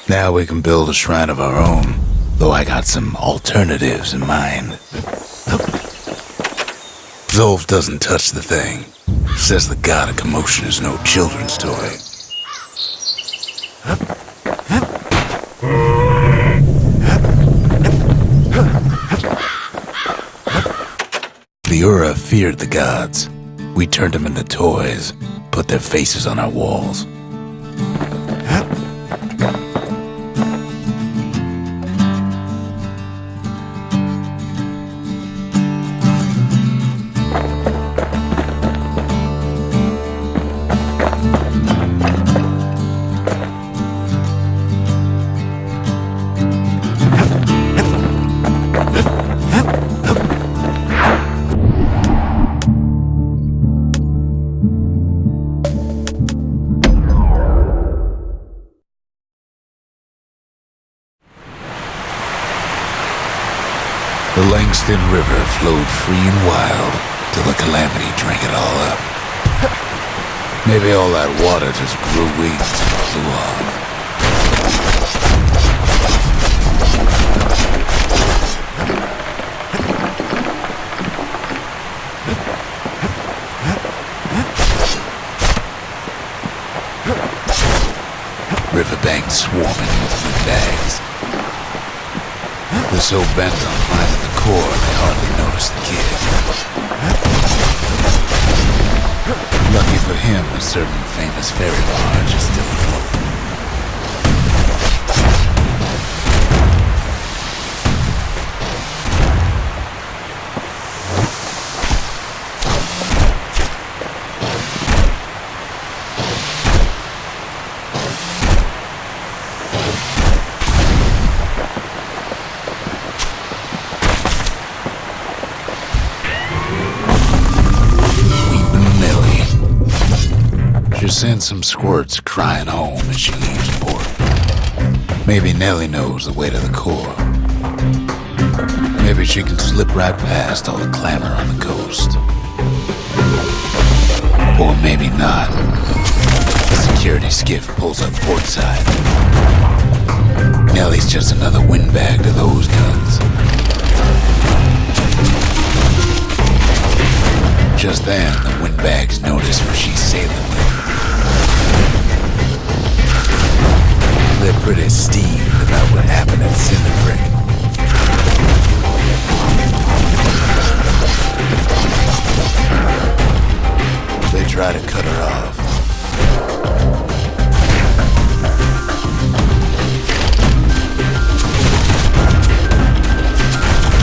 Now we can build a shrine of our own, though I got some alternatives in mind. Zolf doesn't touch the thing. Says the god of commotion is no children's toy. The Ura feared the gods. We turned them into toys, put their faces on our walls. The Langston River flowed free and wild till the calamity drank it all up. Maybe all that water just grew wings and flew off. Riverbanks swarming with windbags. They're so bent on finding the core, they hardly notice the kid. Lucky for him, a certain famous ferry barge is still afloat. Send some squirts crying home as she leaves port. Maybe Nellie knows the way to the core. Maybe she can slip right past all the clamor on the coast. Or maybe not. The security skiff pulls up portside. Nellie's just another windbag to those guns. Just then, the windbags notice who she's sailing with. They're pretty steamed about what happened at Cinderbrick. They try to cut her off.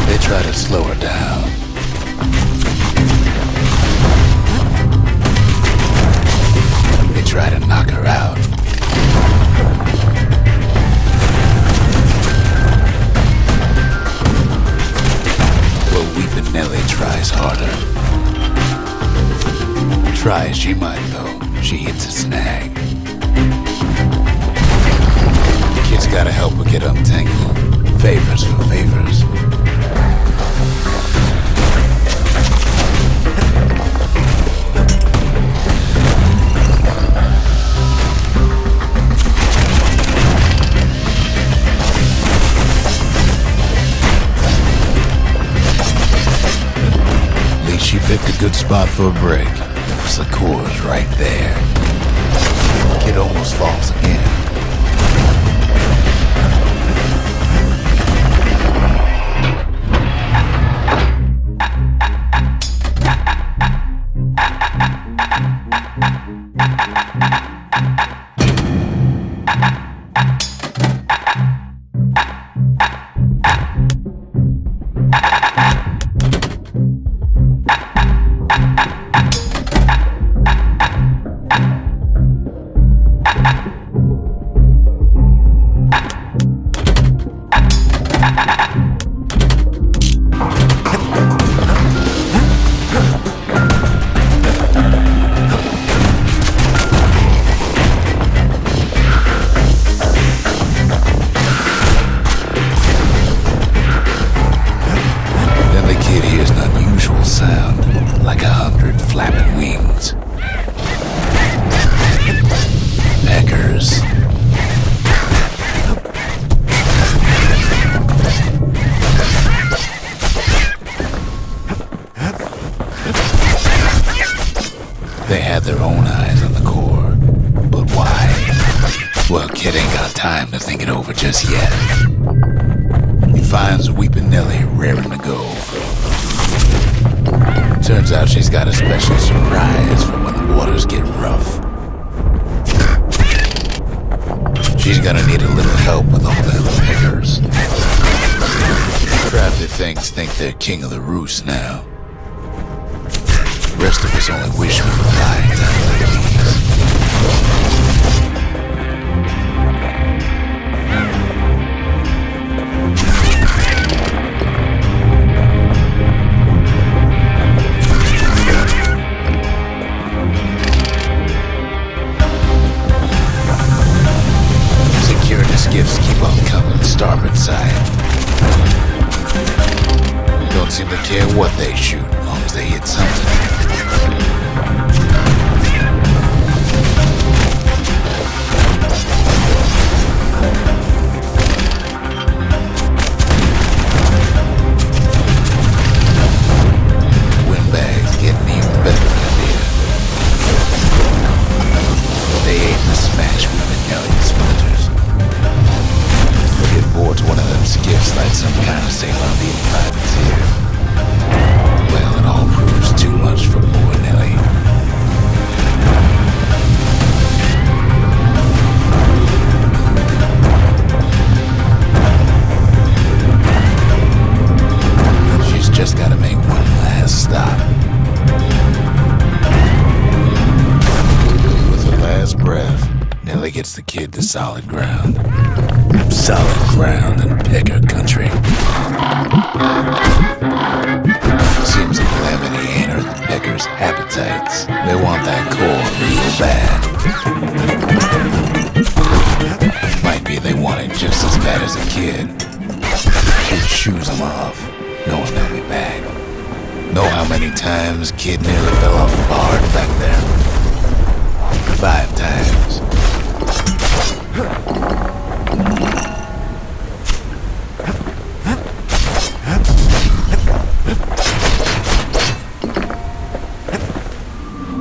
They try to slow her down. They try to knock her out. Weeping Nellie tries harder. Try as she might, though, she hits a snag. Kid's gotta help her get untangled. Favors for favors. She picked a good spot for a break, cause the core's right there. Kid almost falls again. time to think it over just yet. He finds Weeping Nellie raring to go. Turns out she's got a special surprise for when the waters get rough. She's gonna need a little help with all them pickers. Crafty things think they're king of the roost now. The rest of us only wish we could fly in times like these. Skiffs keep on coming, starboard side. Don't seem to care what they shoot, as long as they hit something. Windbags getting even better idea. They aim to smash Weeping Nellie's splinters. Get bored to one of them skiffs like some kind of Ceylon privateer. Well, it all proves too much for poor Nellie. She's just gotta make one last stop. With her last breath, Nellie gets the kid to solid ground. Solid ground in pecker country. Seems like calamity ain't hurt the peckers' appetites. They want that core real bad. Might be they want it just as bad as a kid. She'd shoes them off, knowing they'll be back. Know how many times kid nearly fell off the bar back there? 5 times.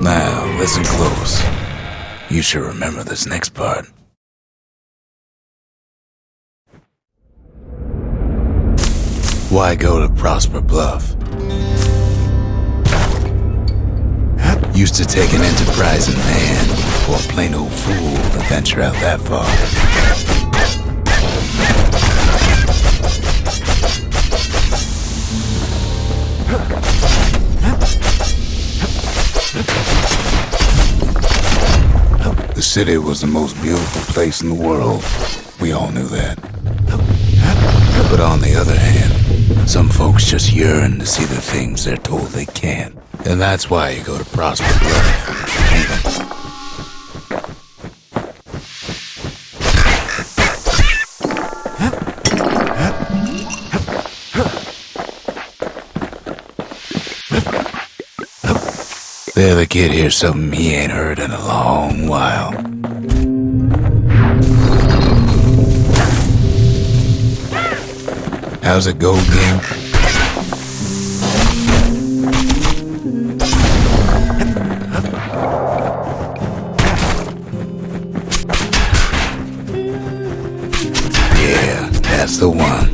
Now, listen close. You should remember this next part. Why go to Prosper Bluff? Used to take an enterprising man or a plain old fool to venture out that far. The city was the most beautiful place in the world. We all knew that. But on the other hand, some folks just yearn to see the things they're told they can't. And that's why you go to Prosper Bluff. There, the kid hears something he ain't heard in a long while. How's it go, game? Yeah, that's the one.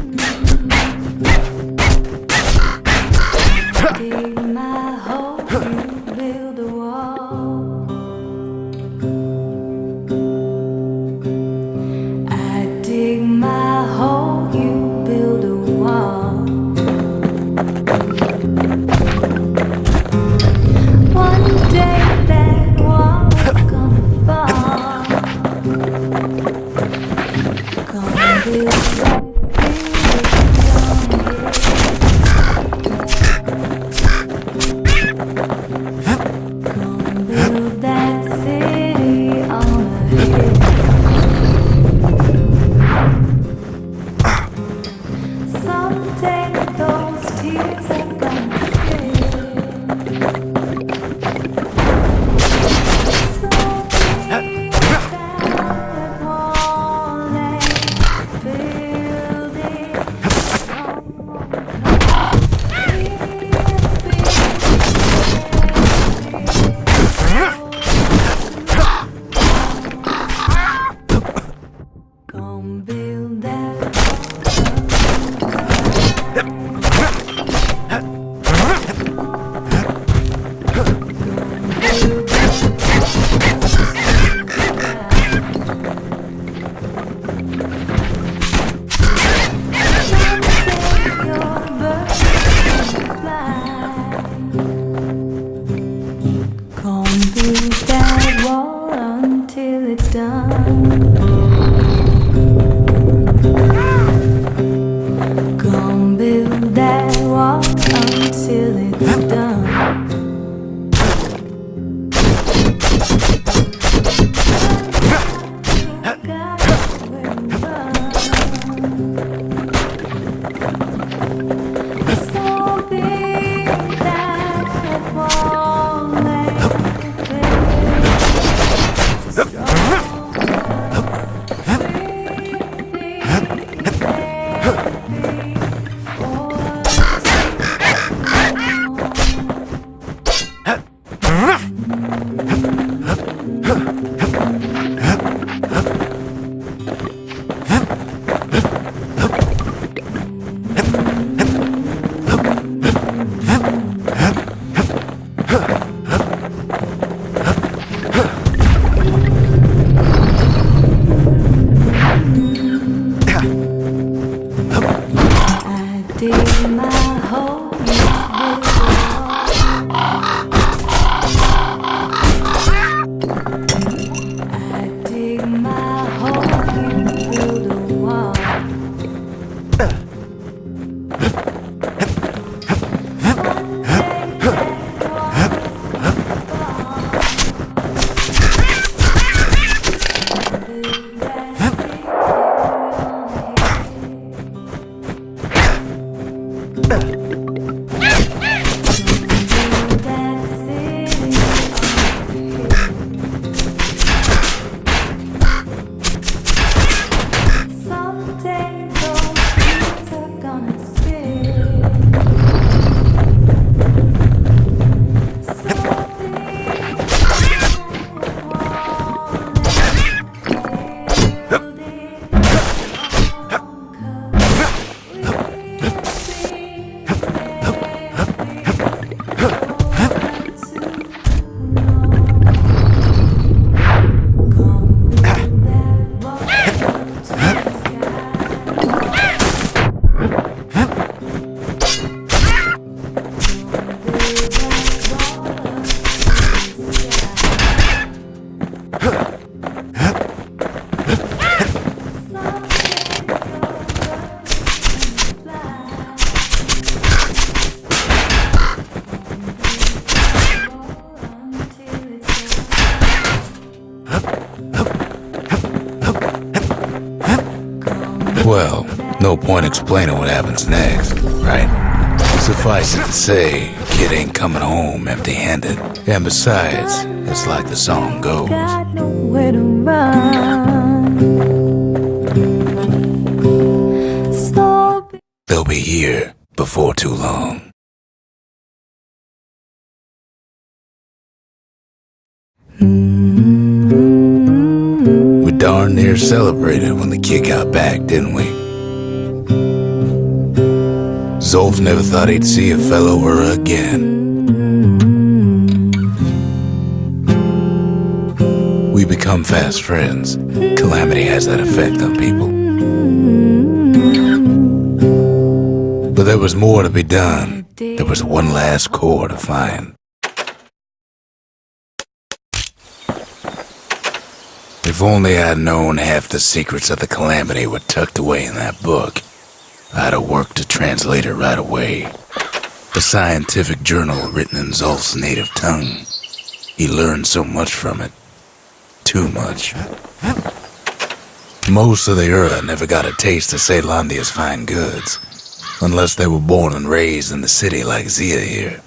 Well, no point explaining what happens next, right? Suffice it to say, kid ain't coming home empty-handed. And besides, it's like the song goes. Got nowhere to run. So They'll be here before too long. We darn near celebrated when the kid got back, didn't we? Zolf never thought he'd see a fellow her again. We become fast friends. Calamity has that effect on people. But there was more to be done. There was one last core to find. If only I'd known half the secrets of the Calamity were tucked away in that book, I'd have worked to translate it right away. A scientific journal written in Zolf's native tongue. He learned so much from it. Too much. Most of the Ura never got a taste of Ceylondia's fine goods, unless they were born and raised in the city like Zia here.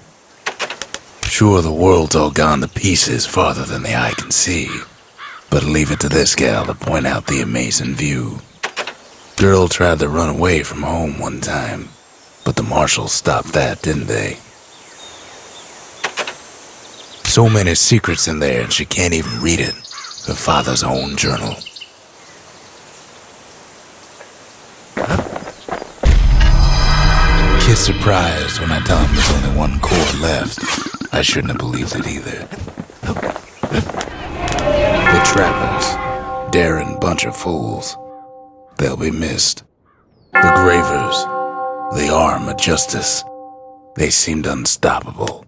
Sure, the world's all gone to pieces farther than the eye can see, but leave it to this gal to point out the amazing view. Girl tried to run away from home one time, but the marshals stopped that, didn't they? So many secrets in there and she can't even read it. Her father's own journal. Kid's surprised when I tell him there's only one core left. I shouldn't have believed it either. The trappers, daring bunch of fools. They'll be missed. The gravers, the arm of justice. They seemed unstoppable.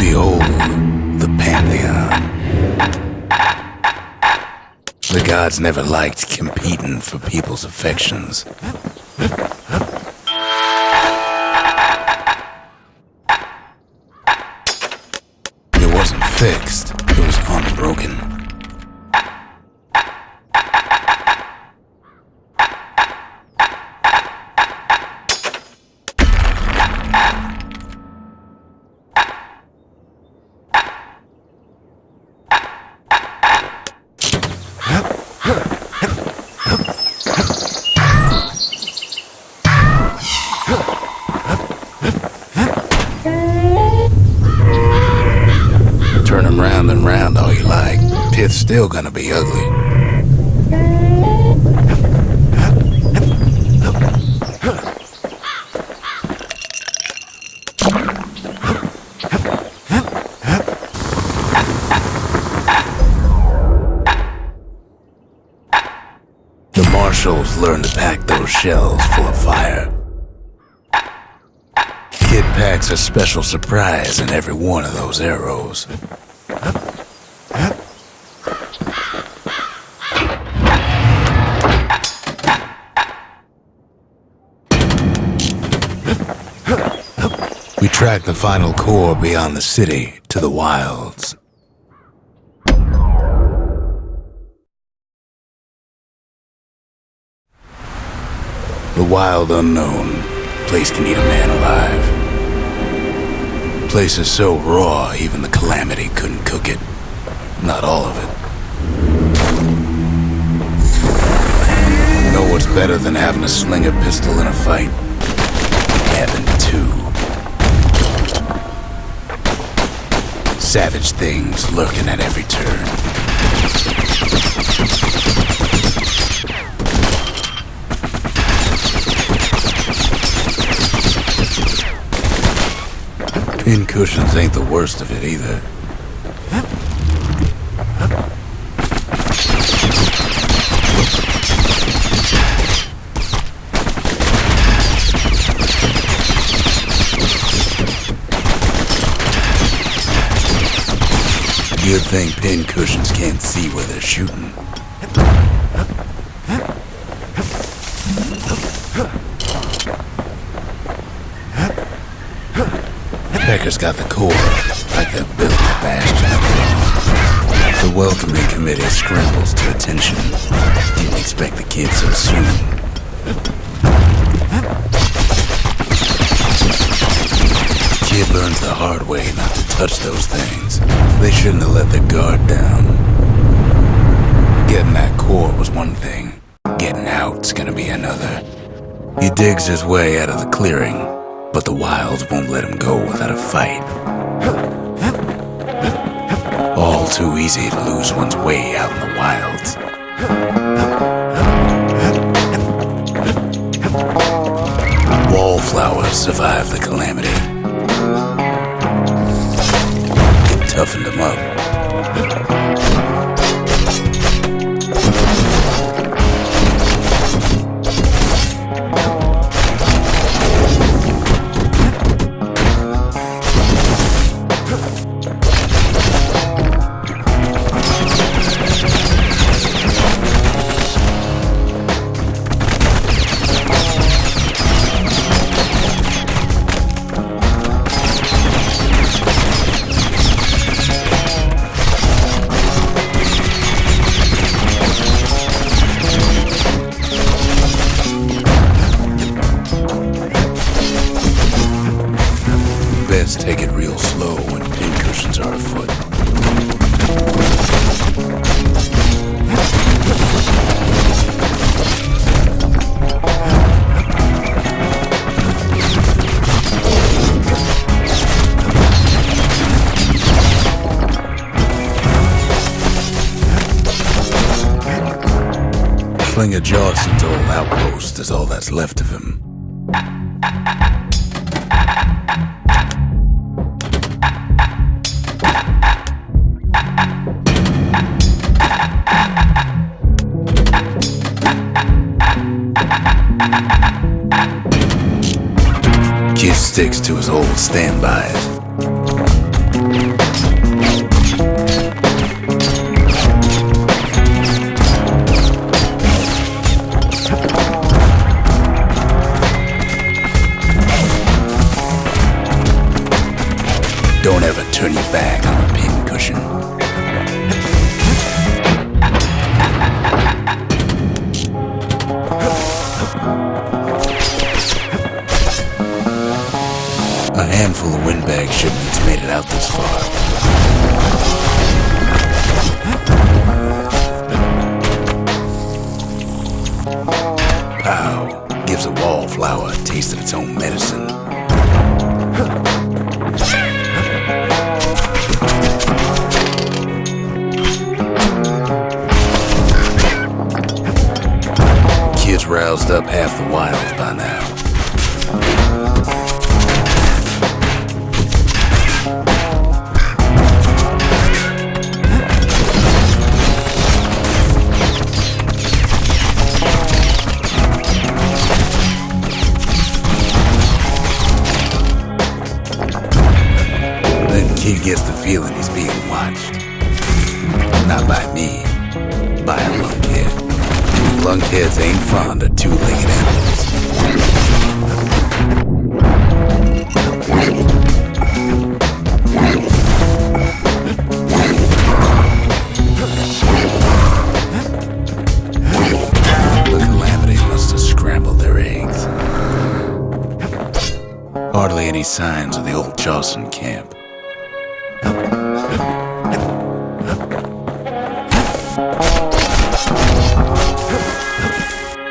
Behold, the Pantheon. The gods never liked competing for people's affections. It wasn't fixed, it was unbroken. Turn him round and round all you like. Pit's still gonna be ugly. marshals learn to pack those shells full of fire. Kid packs a special surprise in every one of those arrows. We track the final core beyond the city to the wilds. The wild unknown, place can eat a man alive. Place is so raw, even the calamity couldn't cook it. Not all of it. Know what's better than having to sling a pistol in a fight? Having two. Savage things lurking at every turn. Pin cushions ain't the worst of it either. Good thing pin cushions can't see where they're shooting. Pecker's got the core, like they've built the Bastion. The welcoming committee scrambles to attention. Didn't expect the kid so soon. Kid learns the hard way not to touch those things. They shouldn't have let their guard down. Getting that core was one thing. Getting out's gonna be another. He digs his way out of the clearing, but the wilds won't let him go without a fight. All too easy to lose one's way out in the wilds. Wallflowers survive the calamity. It toughened them up. Best take it real slow when pincushions are afoot. Fling a Johnson's old outpost is all that's left of him. Kid sticks to his old standbys. Don't ever turn your back on a pincushion. A handful of windbag shipments made it out this far. Pow gives a wallflower a taste of its own medicine. Kid's roused up half the wilds by now. feeling he's being watched. Not by me, by a lunkhead. Lunkheads ain't fond of two-legged animals. The Calamity must have scrambled their eggs. Hardly any signs of the old Charleston camp.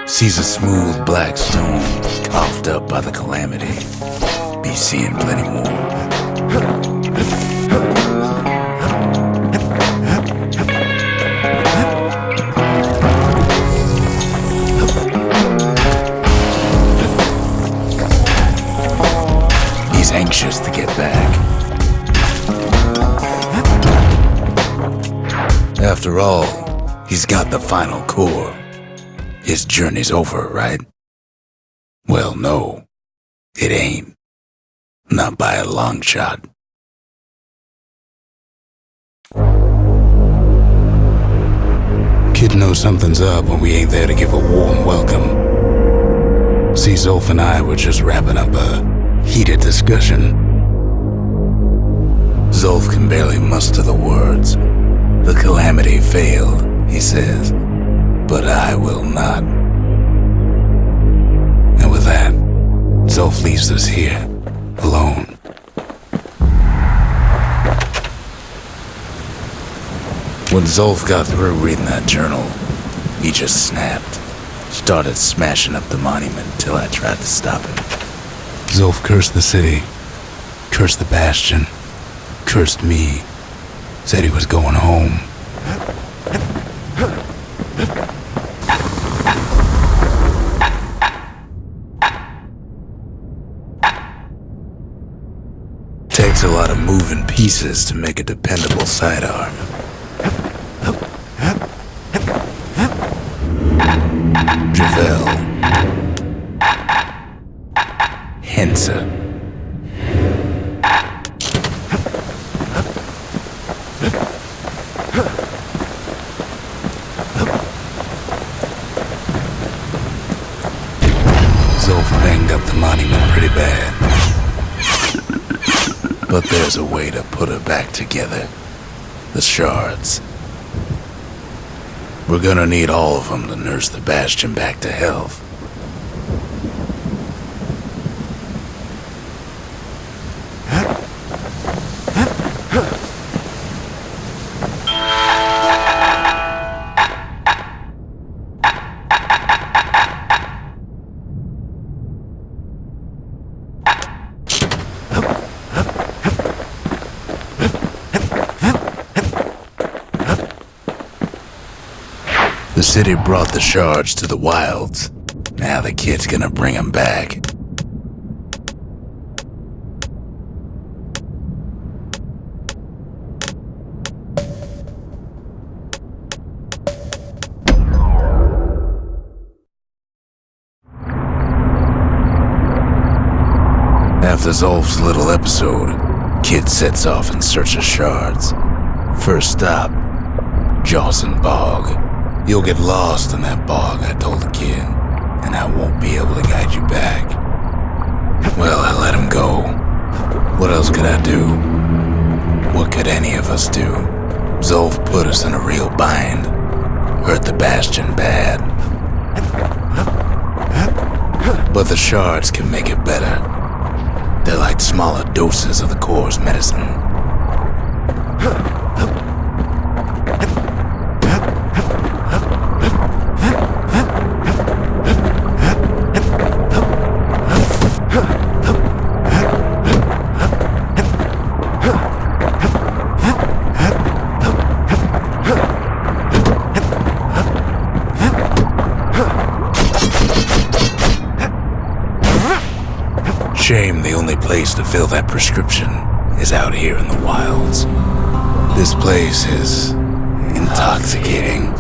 Sees a smooth black stone coughed up by the Calamity. Be seeing plenty more. He's anxious to get back. After all, he's got the final core. His journey's over, right? Well, no, it ain't. Not by a long shot. Kid knows something's up when we ain't there to give a warm welcome. See, Zolf and I were just wrapping up a heated discussion. Zolf can barely muster the words. The Calamity failed, he says, but I will not. And with that, Zolf leaves us here, alone. When Zolf got through reading that journal, he just snapped. Started smashing up the monument until I tried to stop him. Zolf cursed the city, cursed the Bastion, cursed me, said he was going home. Takes a lot of moving pieces to make a dependable sidearm. Javel. Hensa. Zolf banged up the monument pretty bad. But there's a way to put her back together. The shards. We're gonna need all of them to nurse the Bastion back to health. The city brought the shards to the wilds. Now the kid's gonna bring them back. After Zolf's little episode, kid sets off in search of shards. First stop, Jawson Bog. You'll get lost in that bog, I told the kid, and I won't be able to guide you back. Well, I let him go. What else could I do? What could any of us do? Zolf put us in a real bind. Hurt the Bastion bad. But the shards can make it better. They're like smaller doses of the core's medicine. Shame the only place to fill that prescription is out here in the wilds. This place is intoxicating.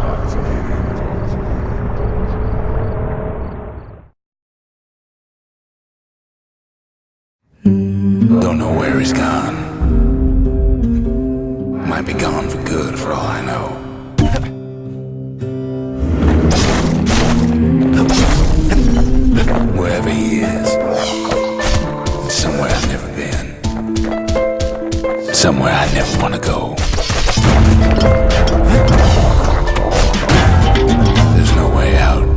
Don't know where he's gone. Might be gone for good for all I know. Wherever he is, it's somewhere I've never been. Somewhere I never want to go. There's no way out.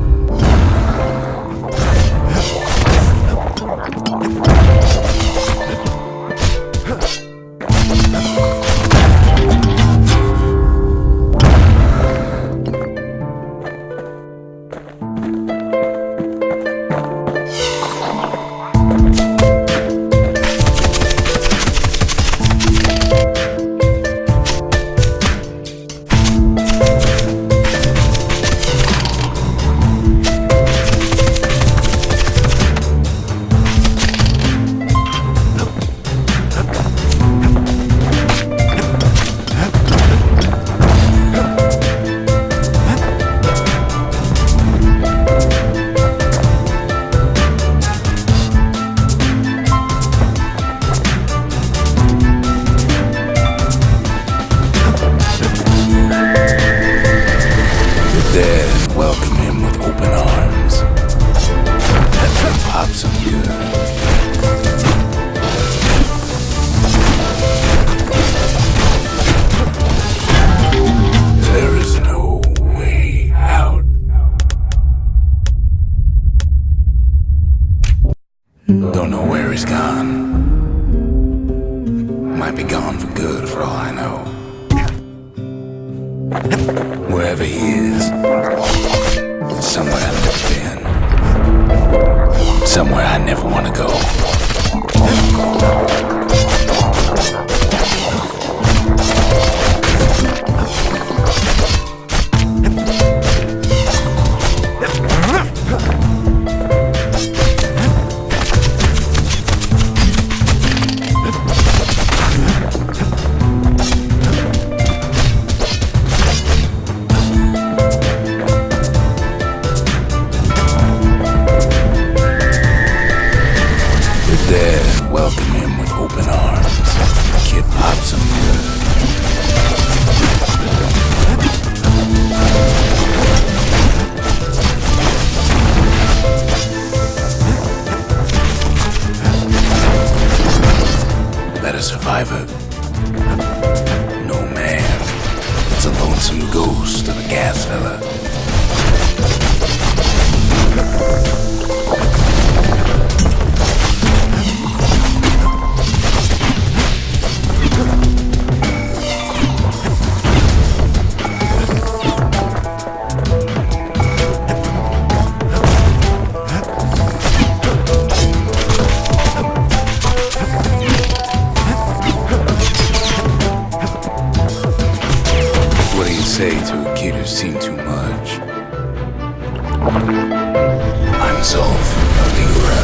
Don't know where he's gone. Might be gone for good for all I know. Wherever he is, it's somewhere I've never been. Somewhere I never want to go. Welcome him with open arms. Kid pops him good. That a survivor? No man. It's a lonesome ghost of a gas fella. Say to a kid who's seen too much. I'm Zolf, a Ligura.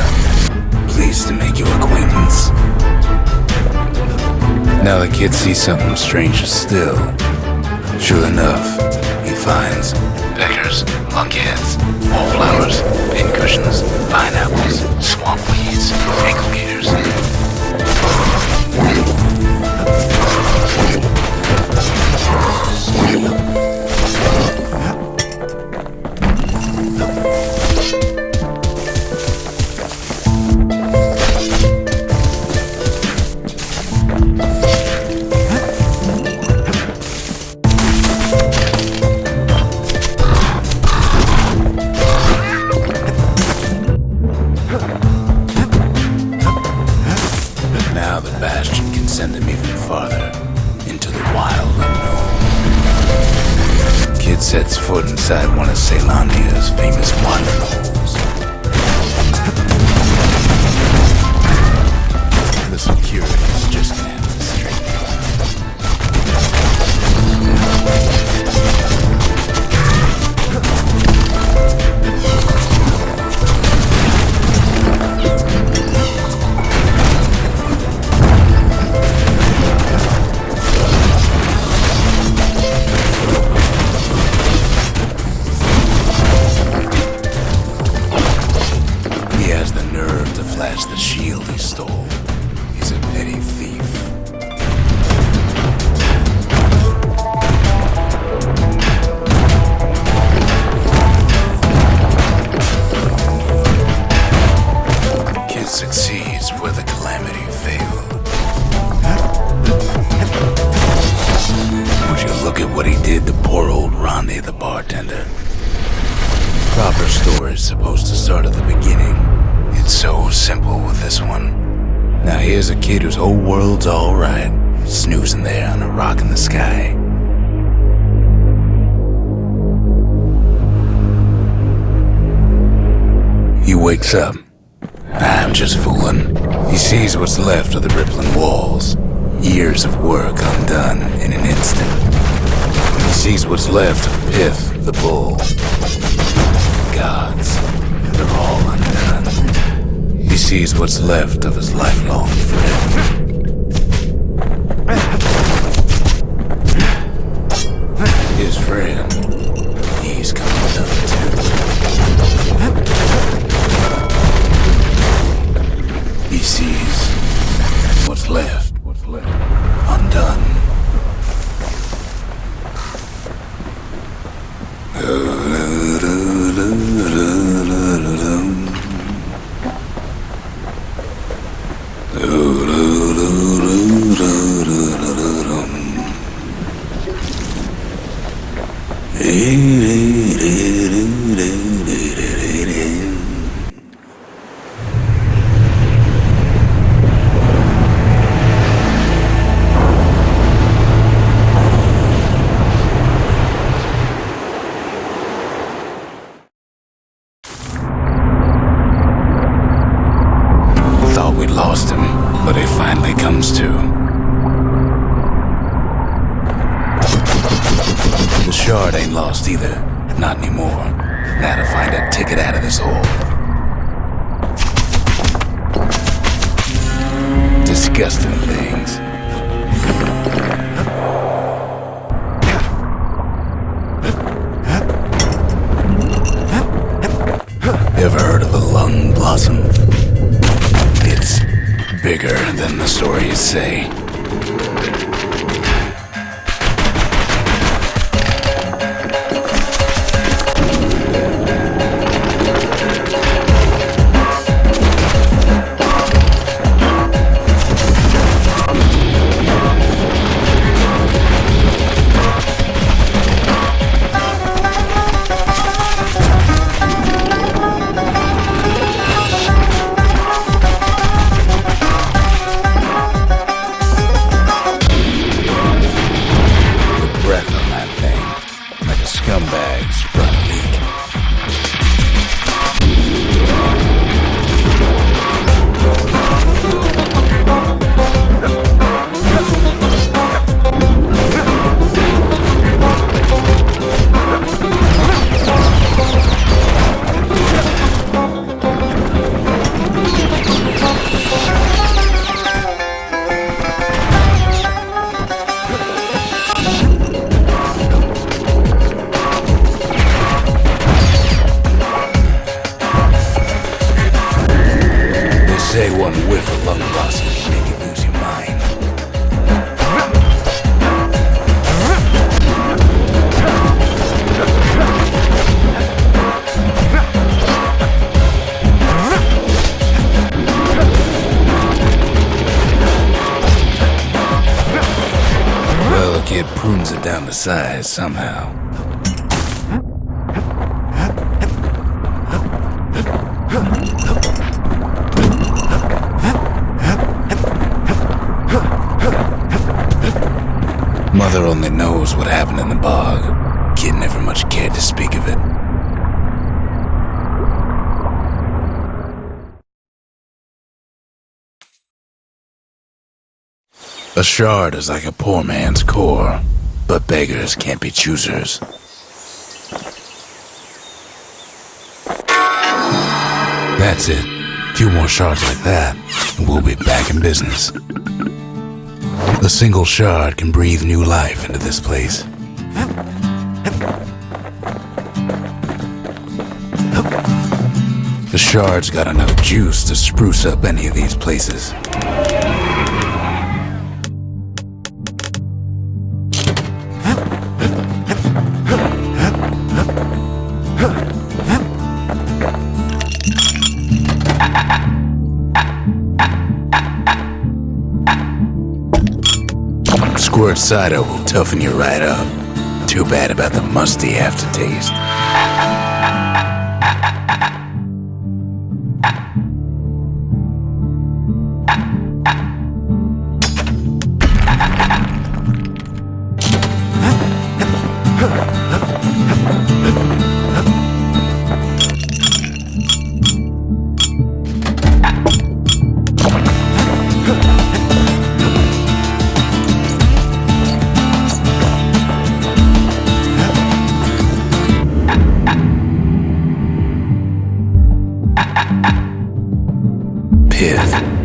Pleased to make your acquaintance. Now the kid sees something stranger still. Sure enough, he finds peckers, lunkheads, wallflowers, pincushions, pineapples, swamp weeds, ankle gators. Now the Bastion can send him even farther into the wild unknown. Kid sets foot inside one of Ceylonia's famous wandering holes. The security's just gonna have to straighten it flash the shield he stole. He's a petty thief. bartender. Proper story is supposed to start at the beginning. It's so simple with this one. Now here's a kid whose whole world's alright, snoozing there on a rock in the sky. He wakes up. I'm just fooling. He sees what's left of the rippling walls. Years of work undone in an instant. He sees what's left of Pith, the bull. Gods, they're all undone. He sees what's left of his lifelong friend. His friend, he's come undone too. He sees what's left undone. Thought we'd lost him, but he finally comes to. The shard ain't lost either. Not anymore. Now to find a ticket out of this hole. Disgusting things. Ever heard of a lung blossom? It's bigger than the stories say. Say one whiff of lung blossom can make you lose your mind. Well, the kid prunes it down to size somehow. Mother only knows what happened in the bog. Kid never much cared to speak of it. A shard is like a poor man's core, but beggars can't be choosers. That's it. A few more shards like that, and we'll be back in business. A single shard can breathe new life into this place. The shard's got enough juice to spruce up any of these places. Squirt cider will toughen you right up. feel bad about the musty aftertaste. Pith.